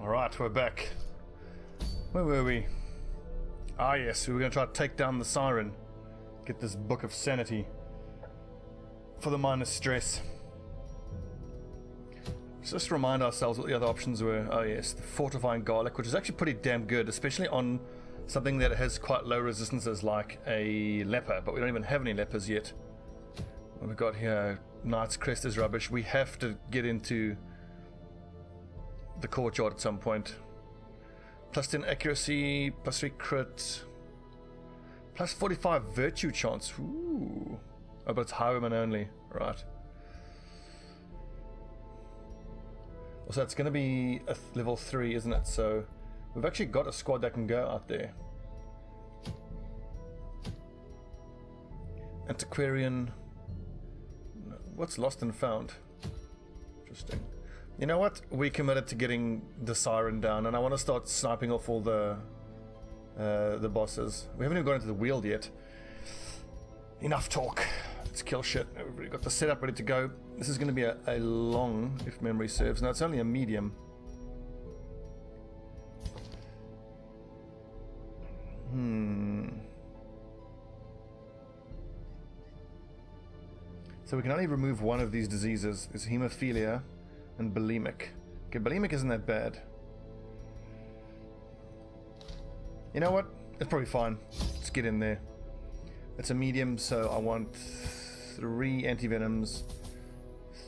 Alright, we're back. Where were we? Ah yes, we were going to try to take down the siren. Get this book of sanity. For the minor stress. Just remind ourselves what the other options were. Oh yes, the fortifying garlic, which is actually pretty damn good, especially on something that has quite low resistances like a leper, but we don't even have any lepers yet. What we've got here, Knight's Crest is rubbish. We have to get into the courtyard at some point. Plus 10 accuracy, plus 3 crit, plus 45 virtue chance. Ooh. Oh, but it's highwayman only. Right. So it's going to be a level 3, isn't it? So we've actually got a squad that can go out there. Antiquarian. What's lost and found? Interesting. You know what? We committed to getting the siren down, and I want to start sniping off all the bosses. We haven't even got into the wield yet. Enough talk. Let's kill shit. We've got the setup ready to go. This is going to be a long, if memory serves. No, it's only a medium. So we can only remove one of these diseases. It's hemophilia and bulimic. Okay, bulimic isn't that bad. You know what? It's probably fine. Let's get in there. It's a medium, so I want 3 antivenoms,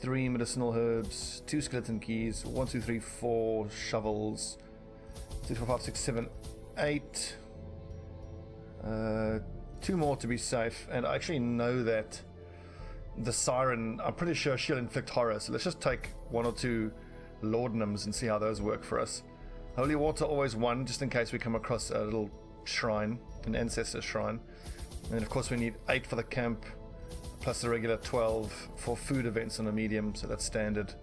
3 medicinal herbs, 2 skeleton keys, 1, 2, 3, 4 shovels, 2, 4, 5, 6, 7, 8. 2 more to be safe, and I actually know that the siren, I'm pretty sure she'll inflict horror, so let's just take 1 or 2 laudanums and see how those work for us. Holy water always 1, just in case we come across a little shrine, an ancestor shrine. And of course we need 8 for the camp, plus the regular 12 for food events on a medium, so that's standard.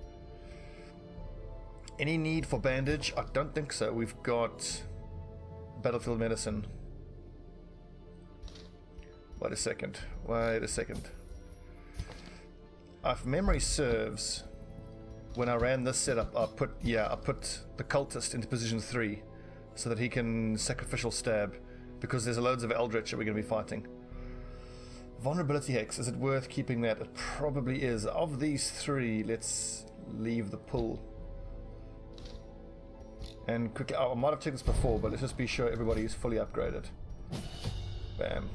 Any need for bandage? I don't think so. We've got battlefield medicine. Wait a second. If memory serves, when I ran this setup, I put the cultist into position 3 so that he can sacrificial stab, because there's loads of eldritch that we're going to be fighting. Vulnerability hex, is it worth keeping that? It probably is. Of these 3, let's leave the pool. And quickly, I might have checked this before, but let's just be sure everybody is fully upgraded. Bam.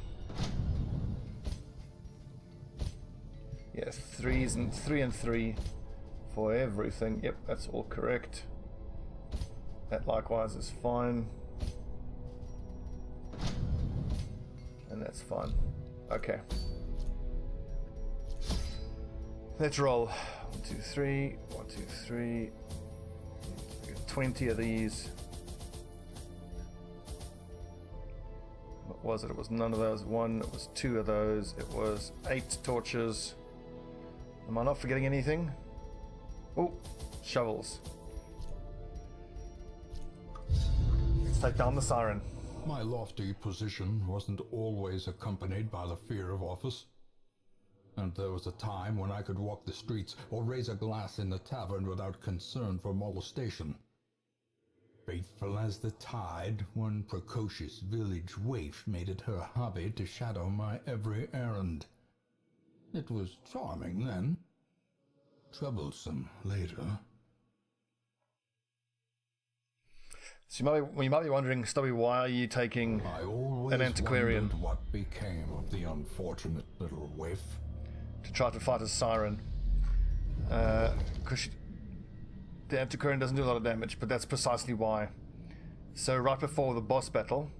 Yeah, 3 and 3 for everything. Yep, that's all correct. That likewise is fine. And that's fine. Okay. Let's roll. 1, 2, 3. 1, 2, 3. 20 of these. What was it? It was none of those. 1. It was 2 of those. It was 8 torches. Am I not forgetting anything? Oh, shovels. Let's take down the siren. My lofty position wasn't always accompanied by the fear of office. And there was a time when I could walk the streets or raise a glass in the tavern without concern for molestation. Faithful as the tide, one precocious village waif made it her hobby to shadow my every errand. It was charming then, troublesome later. So you might be wondering, Stobbie, why are you taking an antiquarian? I always wondered what became of the unfortunate little waif. To try to fight a siren. Because the antiquarian doesn't do a lot of damage, but that's precisely why. So right before the boss battle,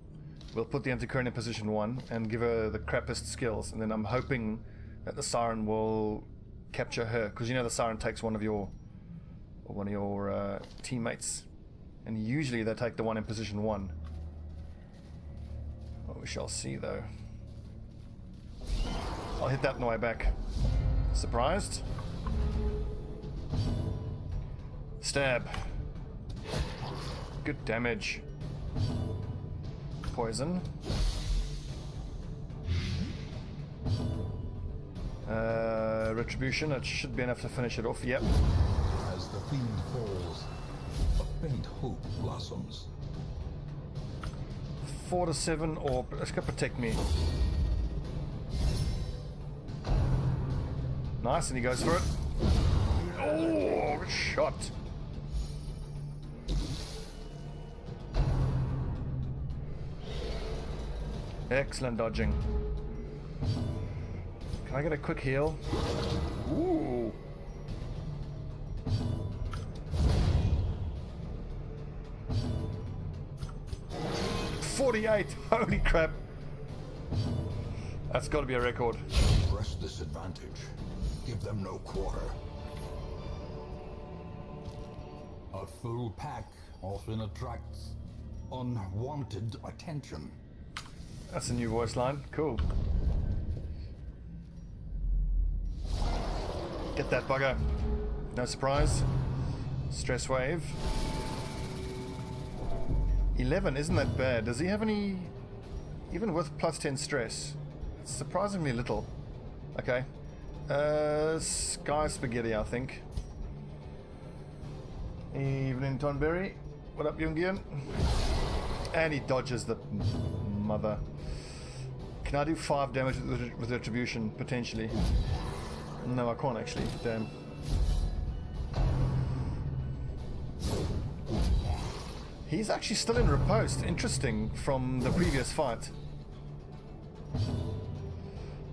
we'll put the antiquarian in position 1 and give her the crappiest skills, and then I'm hoping that the siren will capture her, because you know the siren takes one of your teammates. And usually they take the one in position 1. Well, we shall see though. I'll hit that on the way back. Surprised? Stab. Good damage. Poison. Retribution, it should be enough to finish it off, yep. As the fiend falls, a faint hope blossoms. 4 to 7, or let's go protect me. Nice, and he goes for it. Oh, shot. Excellent dodging. Can I get a quick heal? Ooh. $48. Holy crap. That's got to be a record. Press this advantage. Give them no quarter. A full pack often attracts unwanted attention. That's a new voice line. Cool. Get that bugger. No surprise. Stress wave. 11 isn't that bad. Does he have any... Even with plus 10 stress? It's surprisingly little. Okay. Sky Spaghetti, I think. Evening, Tonberry. What up, Jungian? And he dodges the mother. Can I do 5 damage with retribution, potentially? No, I can't actually. Damn. He's actually still in riposte. Interesting, from the previous fight.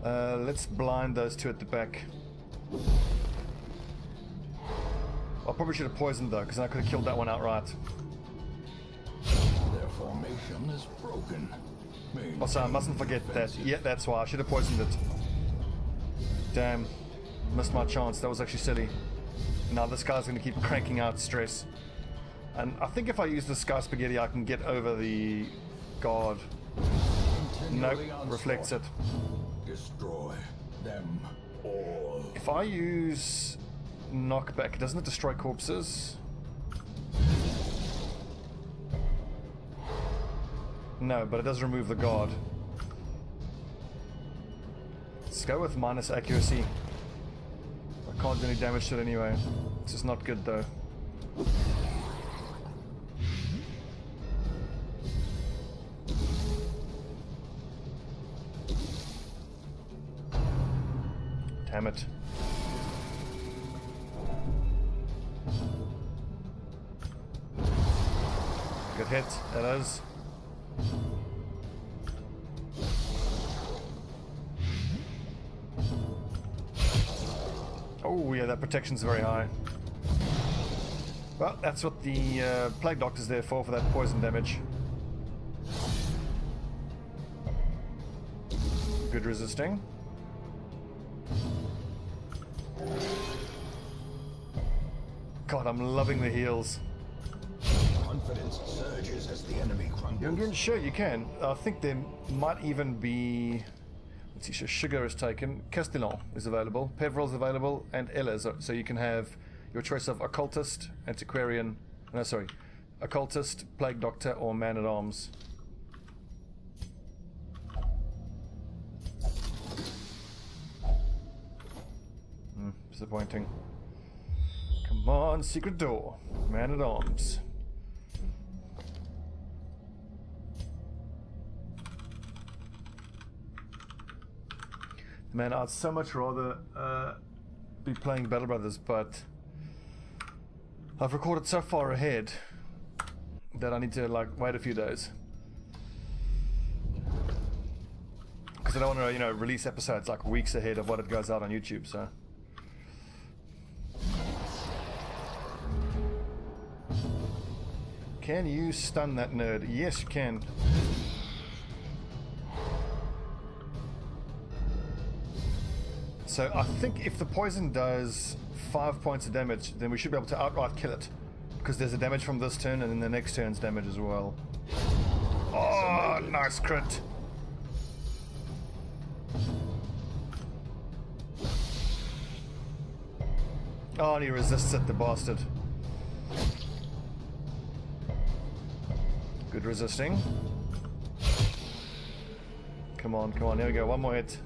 Let's blind those two at the back. I probably should have poisoned though, because I could have killed that one outright. Their formation is broken. Also, I mustn't forget that. Yeah, that's why I should have poisoned it. Damn, missed my chance. That was actually silly. Now this guy's going to keep cranking out stress. And I think if I use the Sky Spaghetti, I can get over the guard. Nope, reflects it. Destroy them all. If I use knockback, doesn't it destroy corpses? No, but it does remove the guard. Let's go with minus accuracy. I can't do any damage to it anyway. This is not good though. Damn it. Good hit, that is. Oh yeah, that protection's very high. Well, that's what the Plague Doctor's there for that poison damage. Good resisting. God, I'm loving the heals. Confidence surges as the enemy crumbles. Sure, you can. I think there might even be... Let's see, so Sugar is taken. Castellan is available. Peveril's available. And Ella's. So you can have your choice of Occultist, Antiquarian... No, sorry. Occultist, Plague Doctor, or Man-at-Arms. Disappointing. Come on, secret door. Man-at-Arms. Man, I'd so much rather be playing Battle Brothers, but I've recorded so far ahead that I need to like wait a few days. Because I don't want to, release episodes like weeks ahead of what it goes out on YouTube, so... Can you stun that nerd? Yes, you can. So I think if the poison does 5 points of damage, then we should be able to outright kill it. Because there's a damage from this turn and then the next turn's damage as well. Oh, nice crit. Oh, and he resists it, the bastard. Good resisting. Come on, come on, here we go, one more hit.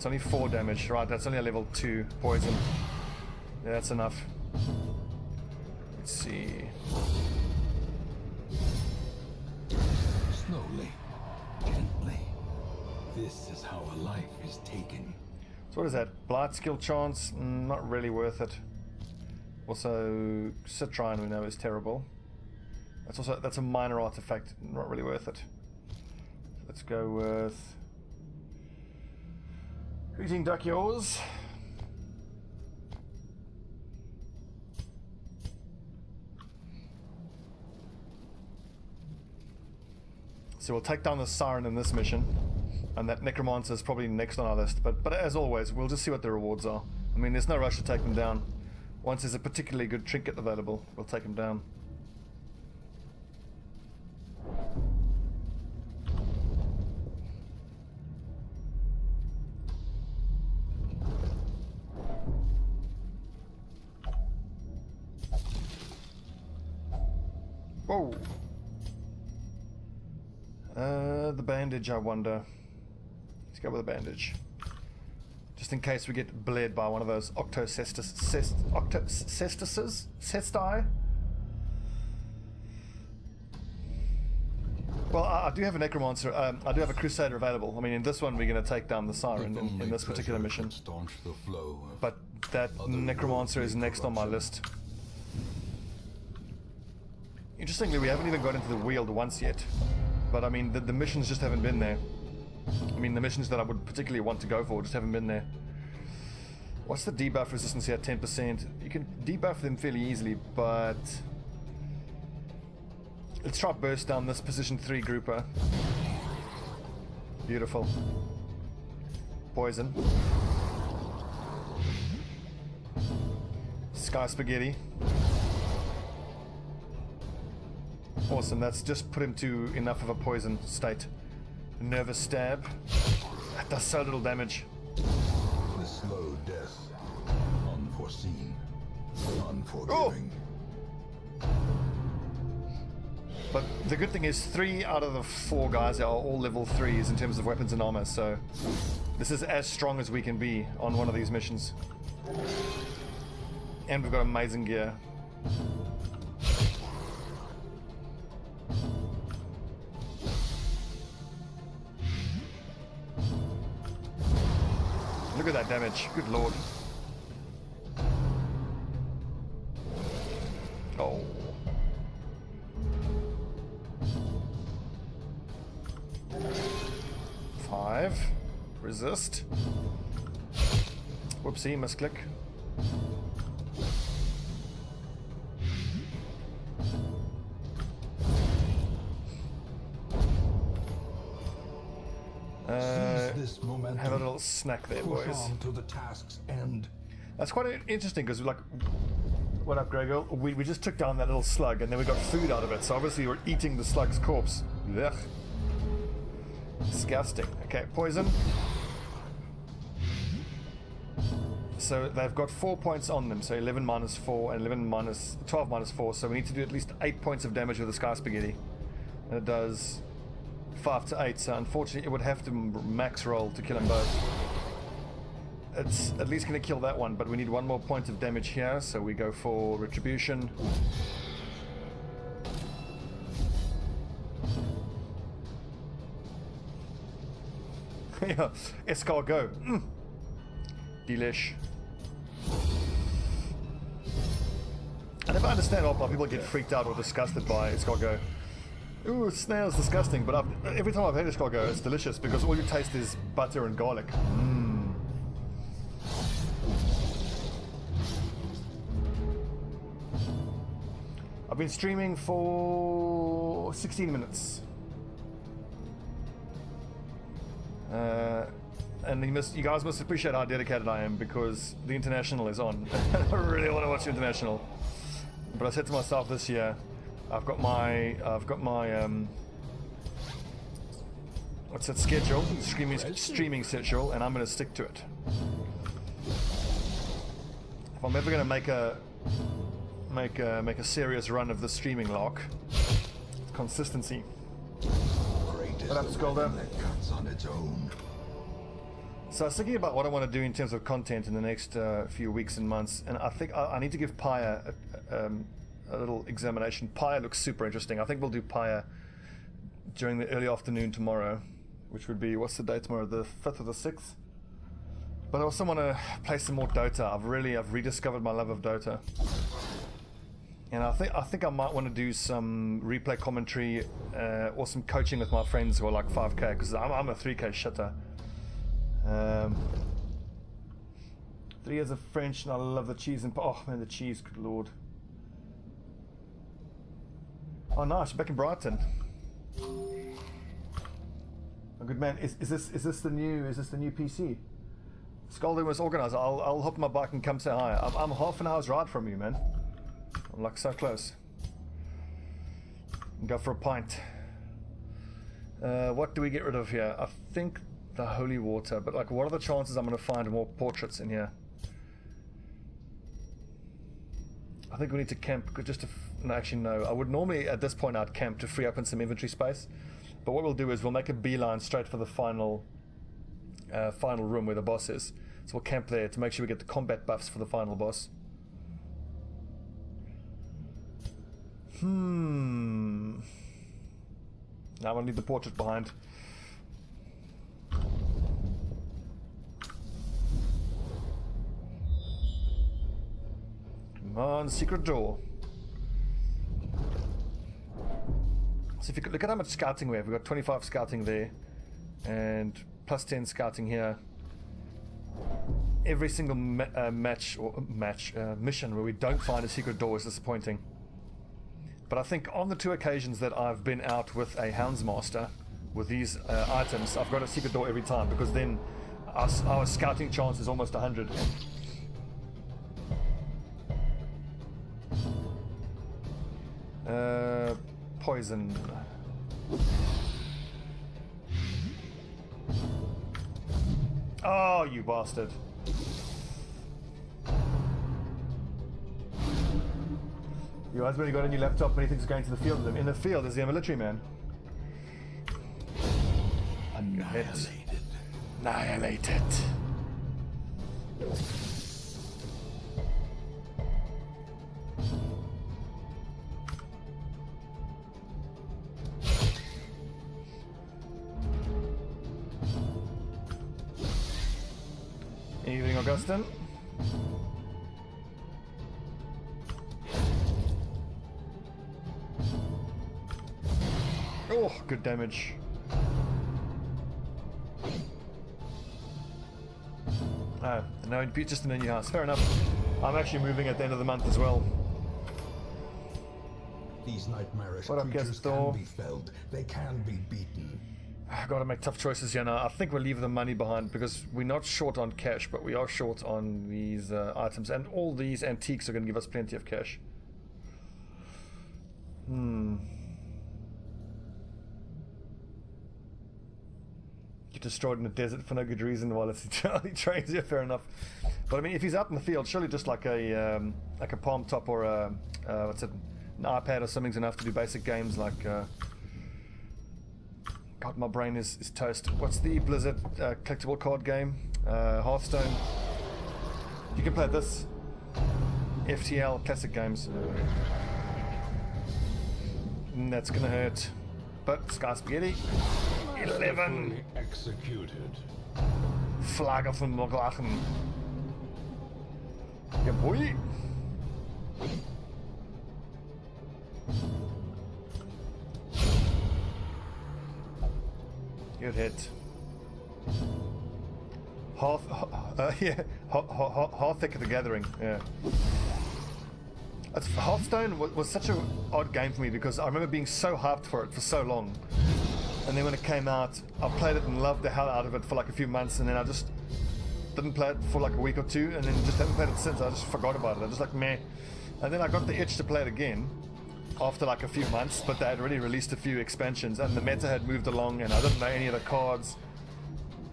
It's only 4 damage. Right, that's only a level 2 poison. Yeah, that's enough. Let's see. Slowly, gently. This is how a life is taken. So what is that? Blight skill chance? Not really worth it. Also, Citrine we know is terrible. That's a minor artifact. Not really worth it. Let's go with Greeting Duck Yours. So we'll take down the Siren in this mission, and that Necromancer is probably next on our list, but as always, we'll just see what the rewards are. I mean, there's no rush to take them down. Once there's a particularly good trinket available, we'll take them down. Whoa! The bandage, I wonder. Let's go with a bandage. Just in case we get bled by one of those octocestises? Cesti? Well, I do have a Necromancer, I do have a Crusader available. I mean, in this one we're going to take down the Siren in this particular mission. But that Necromancer is next on my list. Interestingly, we haven't even got into the Weald once yet. But I mean, the missions just haven't been there. I mean, the missions that I would particularly want to go for just haven't been there. What's the debuff resistance here? 10%. You can debuff them fairly easily, but let's try burst down this position 3 grouper. Beautiful. Poison. Sky Spaghetti. Awesome, that's just put him to enough of a poison state. Nervous Stab. That does so little damage. The slow death. Unforeseen. Unforgiving. Oh! But the good thing is 3 out of the 4 guys are all level 3s in terms of weapons and armor, so this is as strong as we can be on one of these missions. And we've got amazing gear. Look at that damage. Good lord. Oh. Five. Resist. Whoopsie, misclick. Have a little snack there, boys. To the task's end. That's quite interesting because, like, what up, Gregor? We just took down that little slug and then we got food out of it. So obviously we're eating the slug's corpse. Ugh. Disgusting. Okay, poison. So they've got 4 points on them. So 11 minus 4 and 12 minus 4. So we need to do at least 8 points of damage with the Sky Spaghetti. And it does 5 to 8, so unfortunately it would have to max roll to kill them both. It's at least going to kill that one, but we need 1 more point of damage here, so we go for Retribution. Yeah, escargot. Delish. I never understand why people get freaked out or disgusted by escargot. Ooh, snail's disgusting, but every time I've had escargot, it's delicious because all you taste is butter and garlic. I've been streaming for 16 minutes. And you guys must appreciate how dedicated I am because the International is on. I really want to watch the International. But I said to myself this year, I've got my what's that schedule? Streaming schedule, and I'm going to stick to it. If I'm ever going to make a serious run of the streaming lock, consistency. What up, Skolder? So I was thinking about what I want to do in terms of content in the next few weeks and months, and I think I need to give Pyre a little examination. Pyre looks super interesting. I think we'll do Pyre during the early afternoon tomorrow, which would be, what's the date tomorrow, the 5th or the 6th? But I also want to play some more Dota. I've rediscovered my love of Dota. And I think I might want to do some replay commentary or some coaching with my friends who are like 5k, because I'm a 3k shitter. 3 years of French, and I love the cheese and oh man, the cheese, good lord. Oh nice, back in Brighton. Oh good man, is this the new PC? Scalding was organised. I'll hop on my bike and come say hi. I'm half an hour's ride from you, man. I'm like so close. Go for a pint. What do we get rid of here? I think the holy water, but like, what are the chances I'm going to find more portraits in here? I think we need to camp just to. No, actually, no. I would normally at this point I'd camp to free up in some inventory space, but what we'll do is we'll make a beeline straight for the final room where the boss is. So we'll camp there to make sure we get the combat buffs for the final boss. Now I'll leave the portrait behind. Come on, secret door. So if you could look at how much scouting we have, we've got 25 scouting there, and plus 10 scouting here. Every single mission where we don't find a secret door is disappointing. But I think on the 2 occasions that I've been out with a Houndsmaster with these items, I've got a secret door every time, because then our scouting chance is almost 100. Poison. Oh, you bastard. Your husband got a new laptop and he thinks he's going to the field with him. In the field, is he a military man? Annihilated. Annihilated. Evening, Augustine. Oh, good damage. Oh, no, just in a new house. Fair enough. I'm actually moving at the end of the month as well. These nightmarish What up, creatures Gaston? can be felled. They can be beaten. I've got to make tough choices here now. I think we'll leave the money behind because we're not short on cash, but we are short on these items. And all these antiques are going to give us plenty of cash. Get destroyed in the desert for no good reason while it's Charlie trains. Yeah, fair enough. But I mean, if he's out in the field, surely just like a palm top or an iPad or something's enough to do basic games like. God, my brain is toast. What's the Blizzard collectible card game? Hearthstone. You can play this. FTL, classic games. That's gonna hurt. But Sky Spaghetti. 11. Fully executed. Flagger from Moglachen. Yeah, boy. Good hit. Hearthick of the Gathering. Yeah. Hearthstone was such an odd game for me because I remember being so hyped for it for so long, and then when it came out, I played it and loved the hell out of it for like a few months, and then I just didn't play it for like a week or two, and then just haven't played it since. I just forgot about it. I just like meh. And then I got the itch to play it again after like a few months, but they had already released a few expansions and the meta had moved along and I didn't know any of the cards,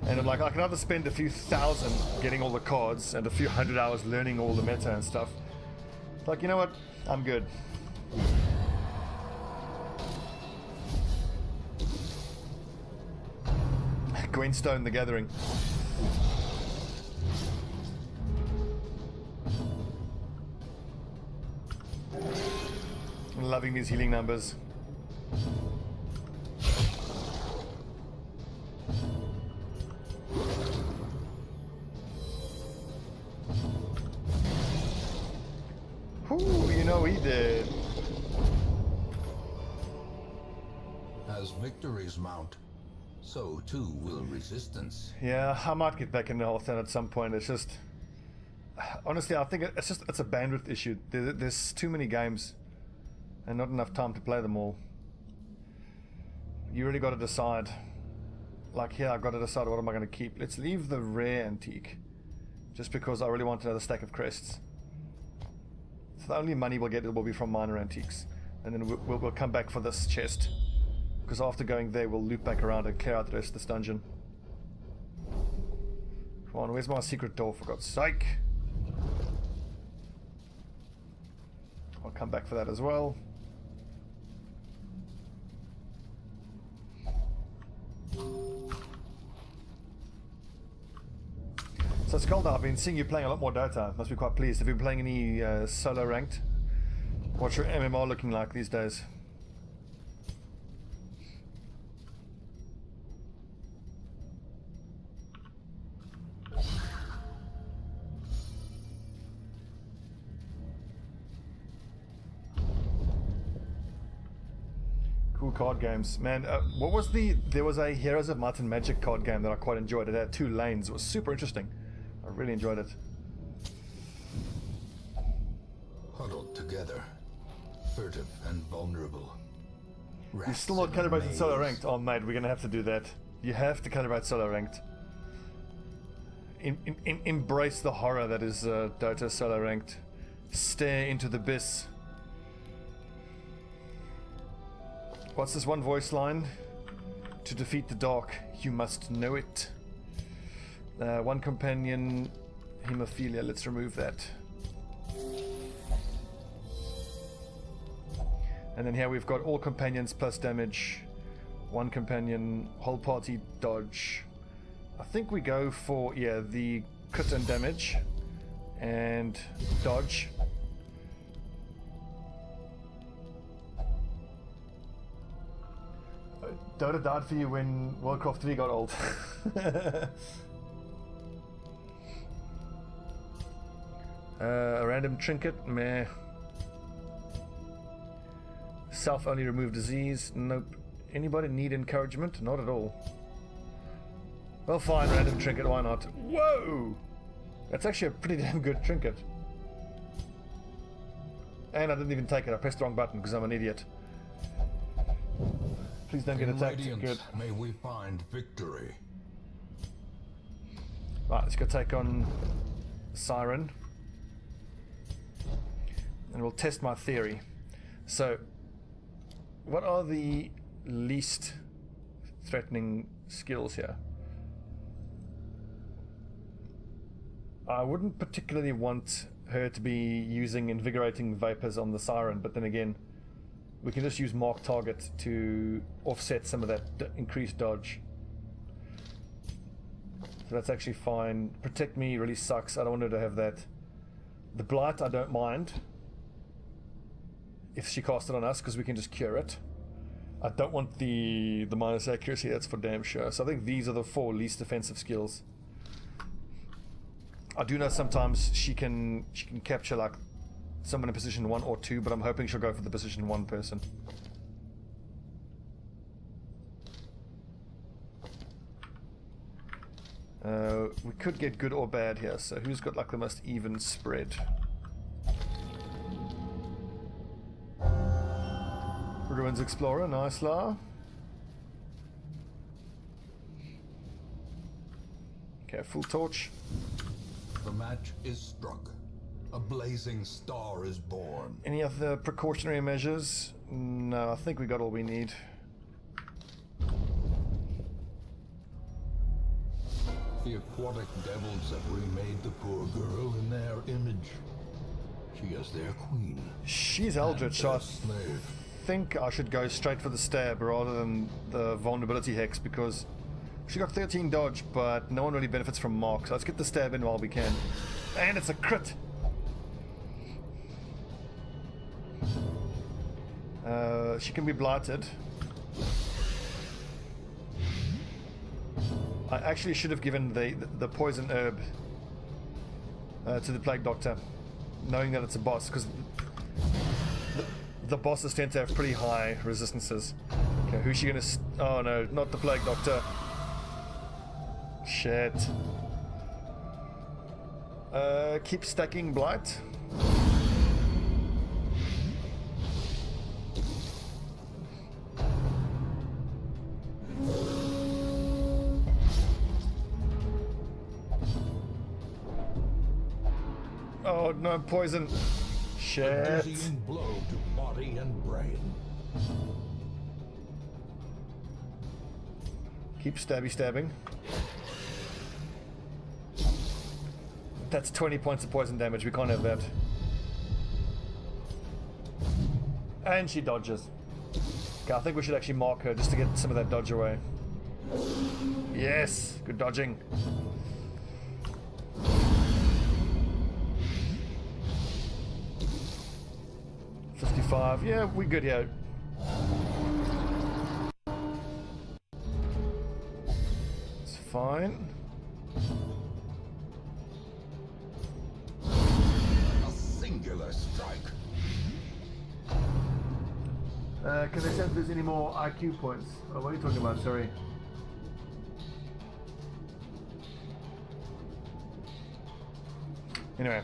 and I'm like, I can either spend a few thousand getting all the cards and a few hundred hours learning all the meta and stuff. Like, you know what, I'm good. Gwenstone the Gathering. I'm loving these healing numbers. Ooh, you know he did. As victories mount, so too will resistance. Yeah, I might get back into health then at some point. It's just, honestly, I think it's a bandwidth issue. There's too many games and not enough time to play them all. You really got to decide. Like here, I've got to decide what am I going to keep. Let's leave the rare antique, just because I really want another stack of crests. So the only money we'll get will be from minor antiques, and then we'll come back for this chest. Because after going there, we'll loop back around and clear out the rest of this dungeon. Come on, where's my secret door, for God's sake? I'll come back for that as well. So Skulda, I've been seeing you playing a lot more Dota. Must be quite pleased. Have you been playing any solo ranked? What's your MMR looking like these days? Cool card games, man. What was there was a Heroes of Might and Magic card game that I quite enjoyed. It had 2 lanes. It was super interesting. I really enjoyed it. Huddled together, furtive and vulnerable. You're still not calibrated solo ranked. Oh mate, we're gonna have to do that. You have to calibrate solo ranked. Embrace the horror that is Dota solo ranked. Stare into the abyss. What's this one voice line? To defeat the dark, you must know it. One companion, hemophilia. Let's remove that. And then here we've got all companions plus damage. One companion, whole party dodge. I think we go for, yeah, the crit and damage and dodge. Dota died for you when Warcraft 3 got old. A random trinket, meh. Self only remove disease, nope. Anybody need encouragement? Not at all. Well, fine, random trinket, why not? Whoa! That's actually a pretty damn good trinket. And I didn't even take it, I pressed the wrong button because I'm an idiot. Please don't get attacked. Good. May we find victory. Right, let's go take on Siren. And we'll test my theory. So, what are the least threatening skills here? I wouldn't particularly want her to be using invigorating vapors on the Siren, but then again, we can just use mark target to offset some of that increased dodge. So that's actually fine. Protect me really sucks. I don't want her to have that. The blight I don't mind if she casts it on us, because we can just cure it. I don't want the minus accuracy, that's for damn sure. So I think these are the 4 least offensive skills. I do know sometimes she can capture like someone in position 1 or 2, but I'm hoping she'll go for the position 1 person. We could get good or bad here, so who's got like the most even spread? Ruins Explorer, nice La. Okay, full torch. The match is struck. A blazing star is born. Any other precautionary measures? No, I think we got all we need. The aquatic devils have remade the poor girl in their image. She is their queen. She's eldritch, so I slave. think I should go straight for the stab rather than the vulnerability hex, because she got 13 dodge, but no one really benefits from mark, so let's get the stab in while we can. And it's a crit! She can be blighted. I actually should have given the poison herb to the plague doctor, knowing that it's a boss, because the bosses tend to have pretty high resistances. Okay, who's she gonna? Oh no, not the plague doctor. Shit. Keep stacking blight. Oh no, poison. Shit. A dizzying blow to body and brain. Keep stabbing. That's 20 points of poison damage. We can't have that. And she dodges. Okay, I think we should actually mark her just to get some of that dodge away. Yes, good dodging. Yeah, we're good here. It's fine. A singular strike. Can they say if there's any more IQ points? Oh, what are you talking about? Sorry. Anyway.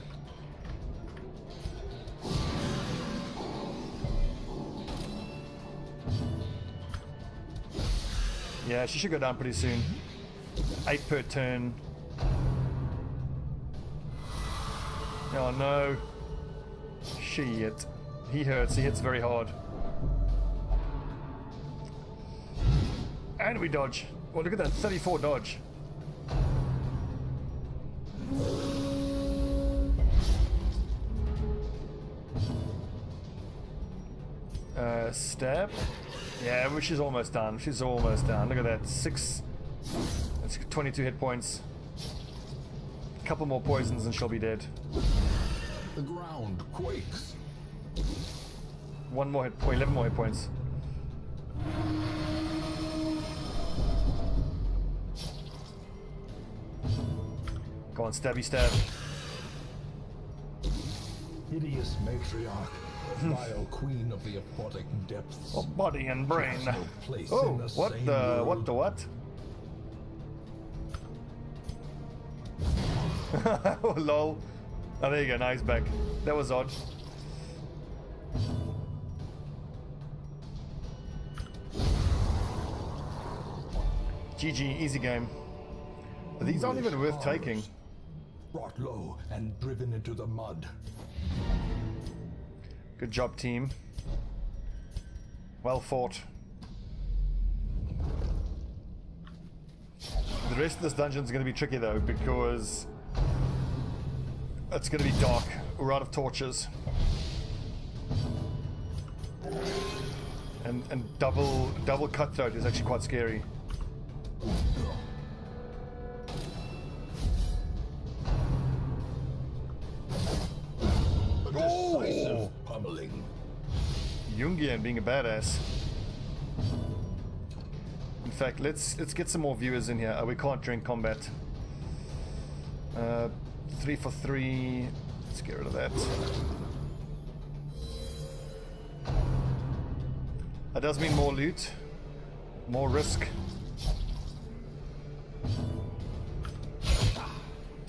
Yeah, she should go down pretty soon. 8 per turn. Oh no. Shit. He hurts. He hits very hard. And we dodge. Well, look at that. 34 dodge. Stab. Yeah, well, she's almost done. She's almost done. Look at that. 6. That's 22 hit points. A couple more poisons and she'll be dead. The ground quakes. 1 more hit point. 11 more hit points. Go on, stabby stab. Hideous matriarch. Vile queen of the aquatic depths. Oh, body and brain. No place Oh, in the what same the world. what? Oh, lol. Oh, there you go. Now he's back. That was odd. GG, easy game. But these aren't even worth taking. Brought low and driven into the mud. Good job, team. Well fought. The rest of this dungeon is going to be tricky though, because it's going to be dark. We're out of torches. And double cutthroat is actually quite scary. Decisive pummeling. Jungian being a badass. In fact, let's get some more viewers in here. We can't drink combat. 3 for 3. Let's get rid of that. That does mean more loot, more risk.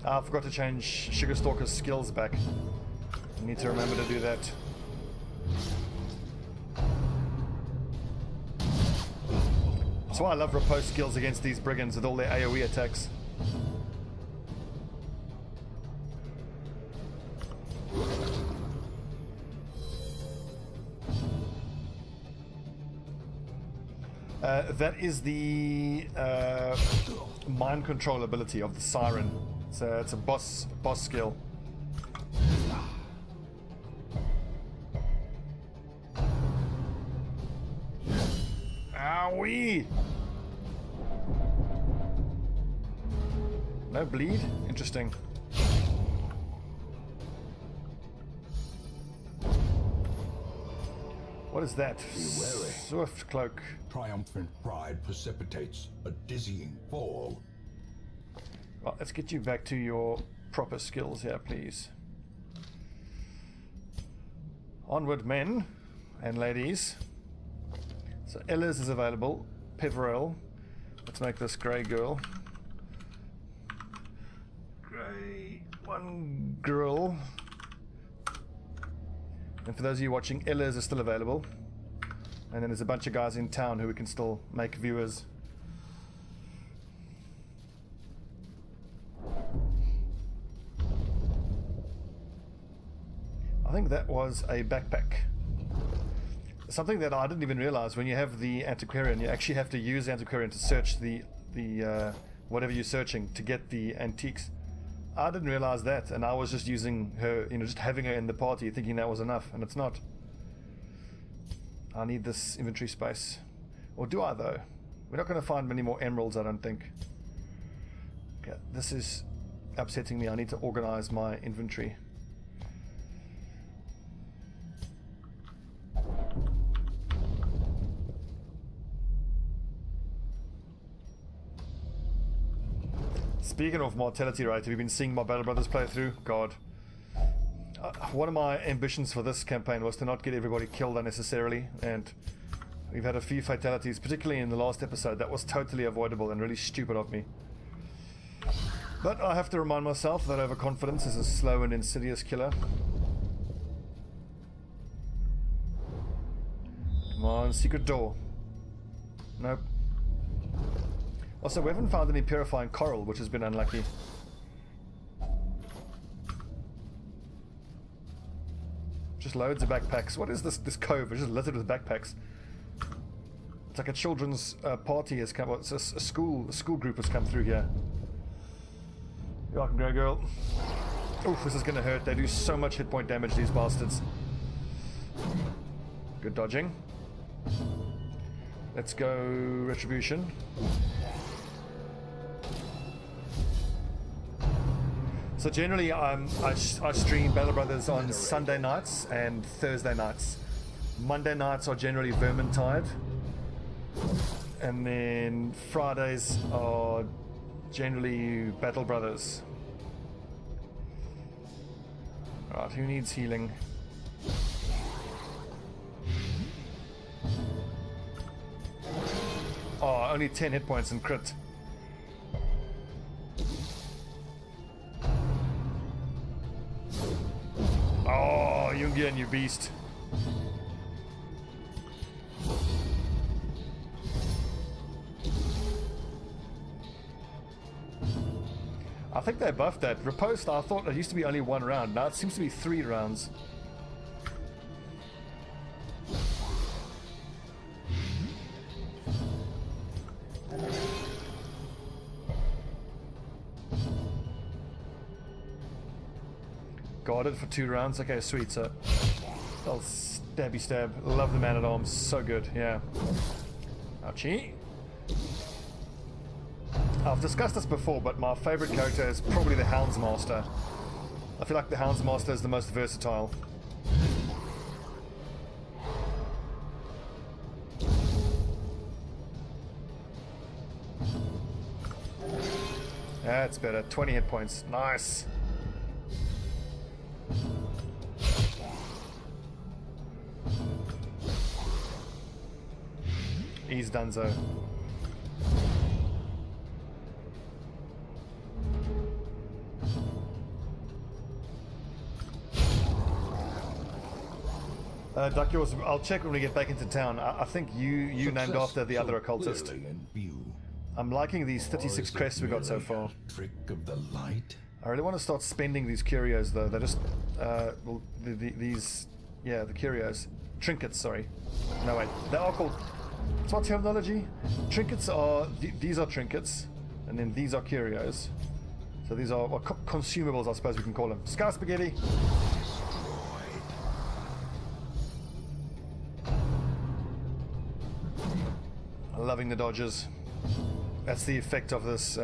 I forgot to change Sugar Stalker's skills back. I need to remember to do that. That's why I love riposte skills against these brigands with all their AoE attacks. That is the mind control ability of the Siren. It's a boss skill. Owie! No bleed? Interesting. What is that? Be wary. Swift cloak. Triumphant pride precipitates a dizzying fall. Right, let's get you back to your proper skills here, please. Onward, men and ladies. So Ella's is available. Peverell. Let's make this grey girl. Grey. One girl. And for those of you watching, Ella's is still available. And then there's a bunch of guys in town who we can still make viewers. I think that was a backpack. Something that I didn't even realize, when you have the antiquarian, you actually have to use the antiquarian to search the whatever you're searching to get the antiques. I didn't realize that, and I was just using her, just having her in the party, thinking that was enough, and it's not. I need this inventory space. Or do I, though? We're not going to find many more emeralds, I don't think. Okay, this is upsetting me. I need to organize my inventory. Speaking of mortality rate, have you been seeing my Battle Brothers playthrough? God. One of my ambitions for this campaign was to not get everybody killed unnecessarily, and we've had a few fatalities, particularly in the last episode. That was totally avoidable and really stupid of me. But I have to remind myself that overconfidence is a slow and insidious killer. Come on, secret door. Nope. Also, we haven't found any purifying coral, which has been unlucky. Just loads of backpacks. What is this cove? It's just littered with backpacks. It's like a children's party has come. Well, it's a school group has come through here. You're welcome, grey girl. Oof, this is gonna hurt. They do so much hit point damage, these bastards. Good dodging. Let's go retribution. So generally, I stream Battle Brothers on Sunday nights and Thursday nights. Monday nights are generally Vermintide, and then Fridays are generally Battle Brothers. Alright, who needs healing? Oh, only 10 hit points and crit. Oh, Jungian, you beast. I think they buffed that. Riposte, I thought it used to be only 1 round. Now it seems to be 3 rounds. Guarded for 2 rounds. Okay, sweet. So I'll stabby stab. Love the man-at-arms. So good. Yeah. Ouchie. I've discussed this before, but my favorite character is probably the Houndsmaster. I feel like the Houndsmaster is the most versatile. That's better. 20 hit points. Nice. He's donezo. Duck yours. I'll check when we get back into town. I think you named after the other occultist. I'm liking these 36 crests we got so far. Trick of the light. I really want to start spending these curios though. They're just well, the curios, trinkets. Sorry, no wait, they are called. What's my terminology? Trinkets are these are trinkets, and then these are curios. So these are consumables, I suppose we can call them. Sky spaghetti. Loving the dodges. That's the effect of this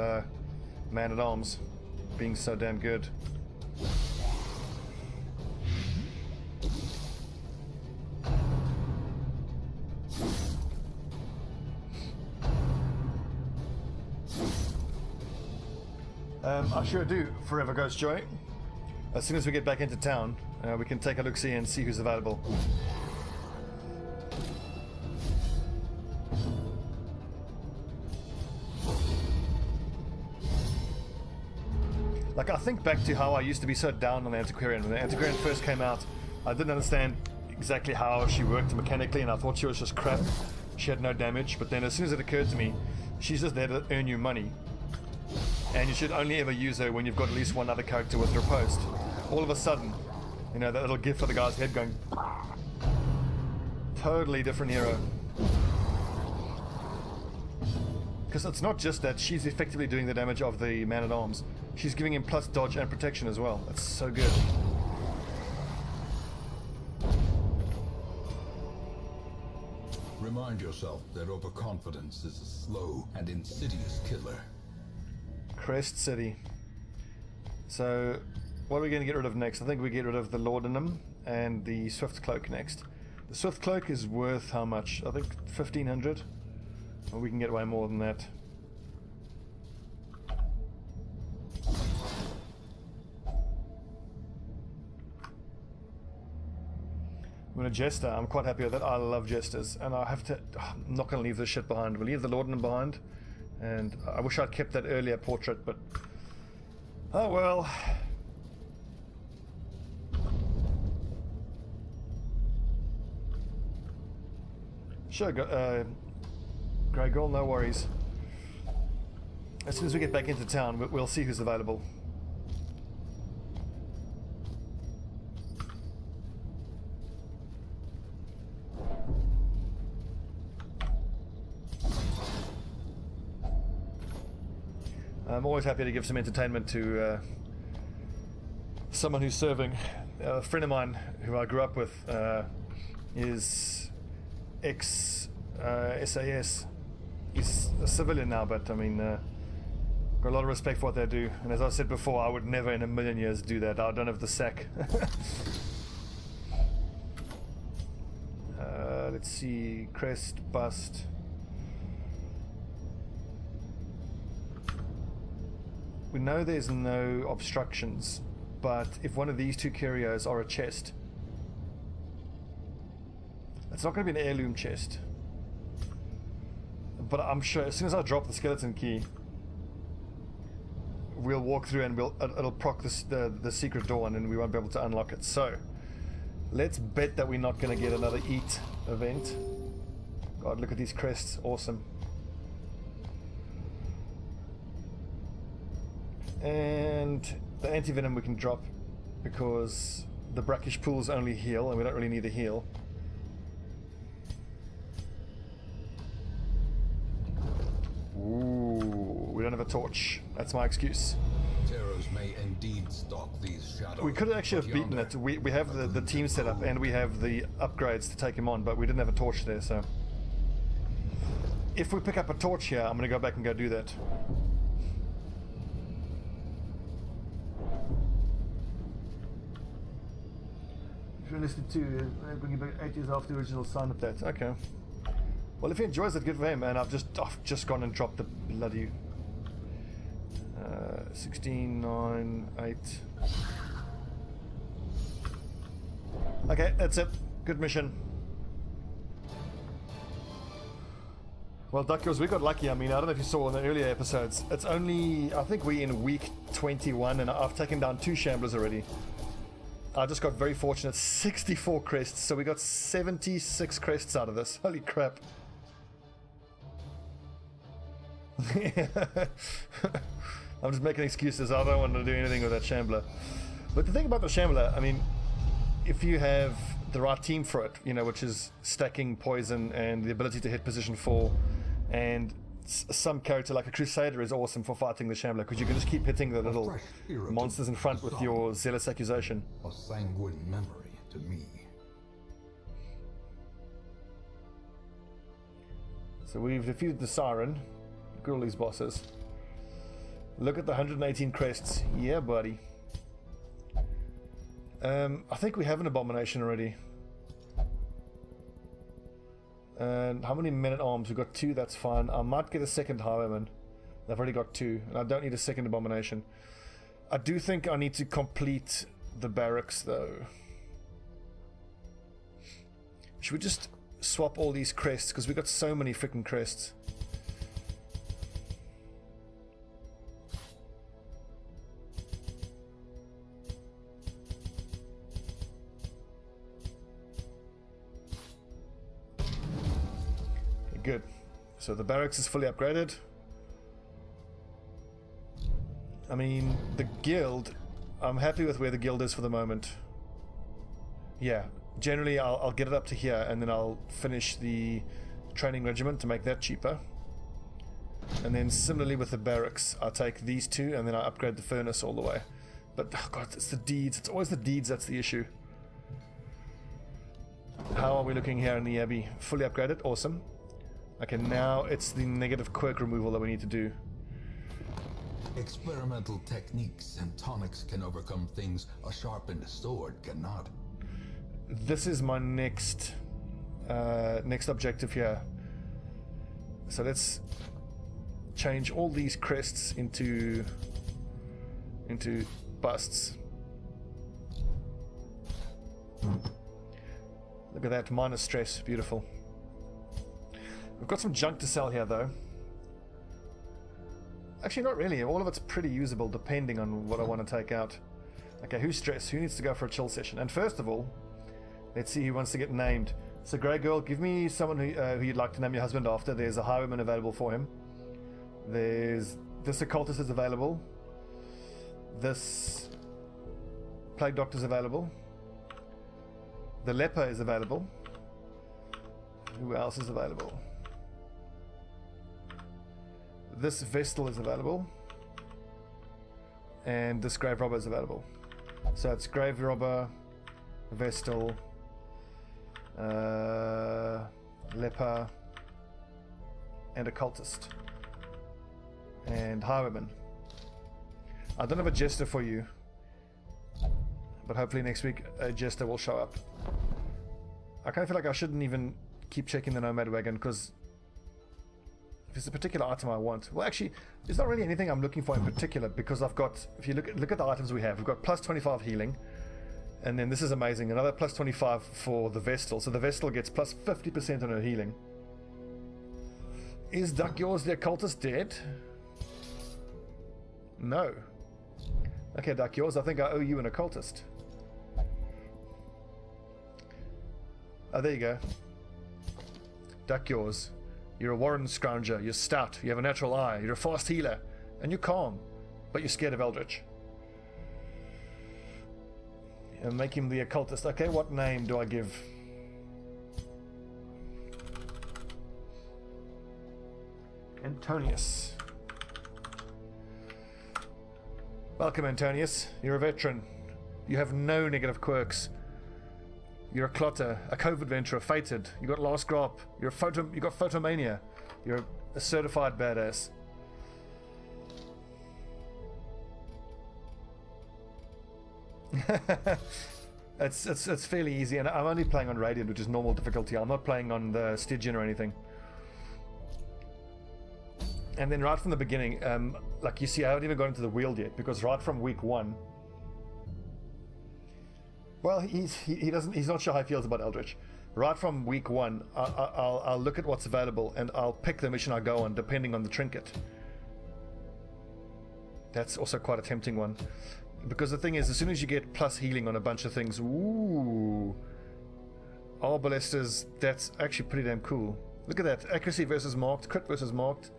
man-at-arms being so damn good. I sure do, Forever Ghost Joy. As soon as we get back into town, we can take a look-see and see who's available. Like, I think back to how I used to be so down on the Antiquarian. When the Antiquarian first came out, I didn't understand exactly how she worked mechanically, and I thought she was just crap. She had no damage, but then as soon as it occurred to me, she's just there to earn you money. And you should only ever use her when you've got at least one other character with riposte. All of a sudden, you know, that little gif of the guy's head going... Totally different hero. Because it's not just that, she's effectively doing the damage of the man-at-arms. She's giving him plus dodge and protection as well. That's so good. Remind yourself that overconfidence is a slow and insidious killer. Crest City. So, what are we going to get rid of next? I think we get rid of the Laudanum and the Swift Cloak next. The Swift Cloak is worth how much? I think 1,500? Well, we can get way more than that. I'm going to Jester. I'm quite happy with that. I love Jesters. And I have to... I'm not going to leave this shit behind. We'll leave the Laudanum behind. And I wish I'd kept that earlier portrait, but... Oh well. Sure, Grey Girl, no worries. As soon as we get back into town, we'll see who's available. I'm always happy to give some entertainment to someone who's serving. A friend of mine who I grew up with is ex-SAS. He's a civilian now, but I mean, got a lot of respect for what they do. And as I said before, I would never in a million years do that. I don't have the sack. Let's see, crest, bust. We know there's no obstructions, but if one of these two curios are a chest, it's not going to be an heirloom chest. But I'm sure as soon as I drop the skeleton key, we'll walk through and it'll proc the secret door, and then we won't be able to unlock it. So let's bet that we're not going to get another eat event. God, look at these crests, awesome. And the anti-venom we can drop because the brackish pools only heal and we don't really need a heal. Ooh, we don't have a torch. That's my excuse. Terrors may indeed stalk these shadows. We could actually have beaten it. We have the team set up and we have the upgrades to take him on, but we didn't have a torch there, so... If we pick up a torch here, I'm going to go back and go do that. Realistic 2, bringing back 8 years after the original sign of that. Okay. Well, if he enjoys it, good for him. And I've just gone and dropped the bloody 16, 9, 8. Okay, that's it. Good mission. Well, Duckers, we got lucky. I mean, I don't know if you saw in the earlier episodes. It's only, I think we're in week 21, and I've taken down 2 shamblers already. I just got very fortunate. 64 crests, so we got 76 crests out of this. Holy crap. I'm just making excuses. I don't want to do anything with that shambler. But the thing about the shambler, I mean, if you have the right team for it, you know, which is stacking poison and the ability to hit position 4, and some character like a Crusader is awesome for fighting the shambler because you can just keep hitting the little monsters in front with your zealous accusation. A sanguine memory to me. So we've defeated the Siren. Look at all these bosses. Look at the 118 crests. Yeah, buddy. I think we have an abomination already. And how many men-at-arms? We've got 2, that's fine. I might get a second highwayman. I've already got 2, and I don't need a second abomination. I do think I need to complete the barracks, though. Should we just swap all these crests? Because we've got so many freaking crests. Okay, good. So the barracks is fully upgraded. I mean, the guild, I'm happy with where the guild is for the moment. Yeah, generally I'll get it up to here, and then I'll finish the training regiment to make that cheaper. And then similarly with the barracks, I'll take these 2 and then I upgrade the furnace all the way. But, oh god, it's the deeds. It's always the deeds that's the issue. How are we looking here in the Abbey? Fully upgraded, awesome. Okay, now it's the negative quirk removal that we need to do. Experimental techniques and tonics can overcome things a sharpened sword cannot. This is my next objective here. So let's change all these crests into busts. Look at that, minus stress, beautiful. We've got some junk to sell here though. Actually, not really. All of it's pretty usable depending on what I want to take out. Okay, who's stressed? Who needs to go for a chill session? And first of all, let's see who wants to get named. So, Grey Girl, give me someone who you'd like to name your husband after. There's a highwayman available for him. There's this occultist is available. This plague doctor is available. The leper is available. Who else is available? This Vestal is available, and this Grave Robber is available. So it's Grave Robber, Vestal, Leper, and Occultist, and Highwayman. I don't have a Jester for you, but hopefully next week a Jester will show up. I kind of feel like I shouldn't even keep checking the Nomad Wagon, because if there's a particular item I want, well actually there's not really anything I'm looking for in particular, because I've got, if you look at the items we have, we've got plus 25 healing, and then this is amazing, another plus 25 for the Vestal, so the Vestal gets plus 50% on her healing. Is Duck Yours the Occultist dead? No. Okay, Duck Yours, I think I owe you an Occultist. Oh, there you go. Duck Yours. You're a Warren Scrounger, you're stout, you have a natural eye, you're a fast healer, and you're calm, but you're scared of Eldritch. And make him the Occultist. Okay, what name do I give? Antonius. Welcome, Antonius. You're a veteran. You have no negative quirks. You're a clotter, a cove adventurer, fated. You got last grop. You got photomania. You're a certified badass. It's fairly easy, and I'm only playing on Radiant, which is normal difficulty. I'm not playing on the Stygian or anything. And then right from the beginning, like you see, I haven't even got into the wield yet, because right from week 1. Well, he's not sure how he feels about Eldritch. Right from week 1, I'll look at what's available and I'll pick the mission I go on depending on the trinket. That's also quite a tempting one, because the thing is, as soon as you get plus healing on a bunch of things, ooh, Arbalesters, that's actually pretty damn cool. Look at that, accuracy versus marked, crit versus marked.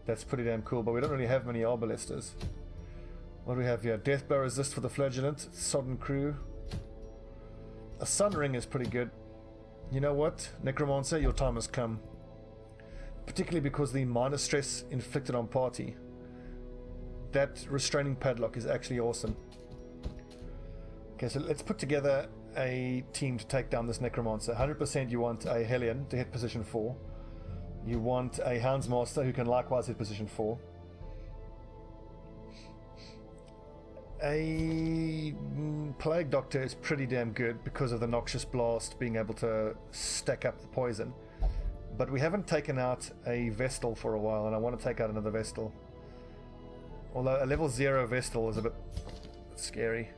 That's pretty damn cool, but we don't really have many Arbalesters. What do we have here? Deathbow resist for the flagellant, sodden crew. A sun ring is pretty good. You know what, Necromancer, your time has come. Particularly because the minus stress inflicted on party. That restraining padlock is actually awesome. Okay, so let's put together a team to take down this Necromancer. 100% you want a Hellion to hit position 4. You want a Houndsmaster who can likewise hit position 4. A Plague Doctor is pretty damn good because of the Noxious Blast being able to stack up the poison. But we haven't taken out a Vestal for a while, and I want to take out another Vestal. Although a level 0 Vestal is a bit scary.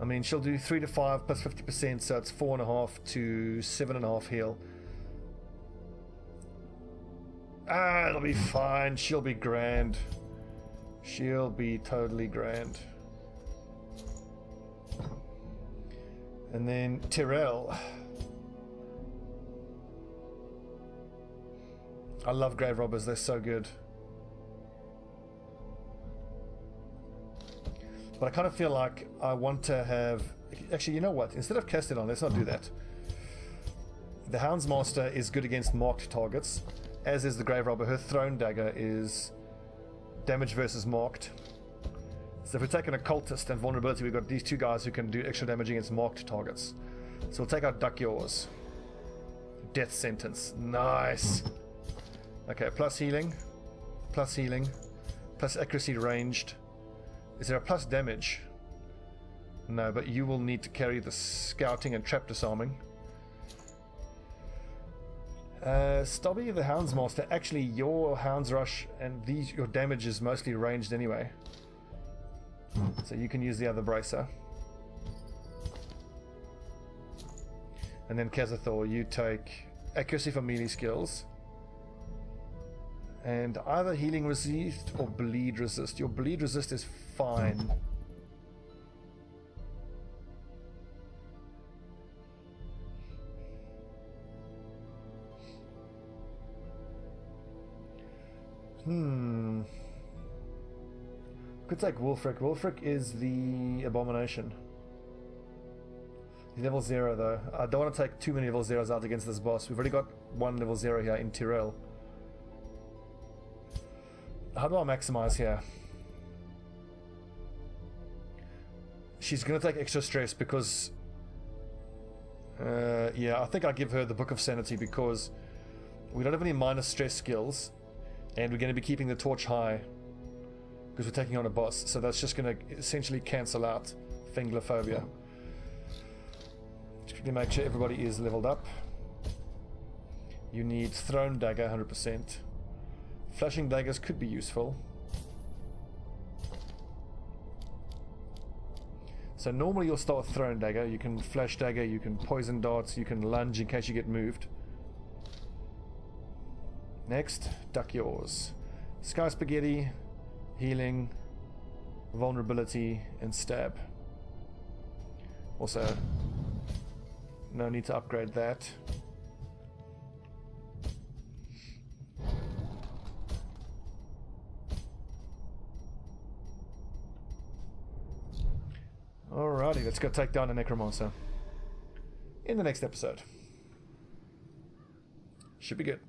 I mean, she'll do 3 to 5 plus 50%, so it's 4.5 to 7.5 heal. Ah, it'll be fine. She'll be grand. She'll be totally grand. And then Tyrell. I love grave robbers, they're so good. But I kind of feel like I want to have... Actually, you know what? Instead of Castedon, let's not do that. The Houndsmaster is good against marked targets, as is the grave robber. Her Throne Dagger is damage versus marked. So if we're taking occultist and vulnerability, we've got these two guys who can do extra damage against marked targets. So we'll take out Duck Yours. Death Sentence. Nice. Okay, plus healing. Plus healing. Plus accuracy ranged. Is there a plus damage? No, but you will need to carry the scouting and trap disarming. Stobbie the Houndsmaster. Actually, your Hounds Rush and your damage is mostly ranged anyway. So you can use the other bracer. And then Kazathor, you take accuracy for melee skills. And either healing resist or bleed resist. Your bleed resist is fine. Could take Wolfric. Wolfric is the abomination. He's level 0 though. I don't want to take too many level 0s out against this boss. We've already got one level 0 here in Tyrell. How do I maximize here? She's going to take extra stress because... yeah, I think I give her the Book of Sanity because we don't have any minus stress skills and we're going to be keeping the torch high because we're taking on a boss. So that's just going to essentially cancel out Finglophobia. Just quickly make sure everybody is leveled up. You need Throne Dagger 100%. Flashing daggers could be useful. So normally you'll start with Throne Dagger. You can Flash Dagger, you can Poison Darts, you can Lunge in case you get moved. Next, Duck Yours. Sky Spaghetti, Healing, Vulnerability, and Stab. Also, no need to upgrade that. Alrighty, let's go take down a Necromancer in the next episode. Should be good.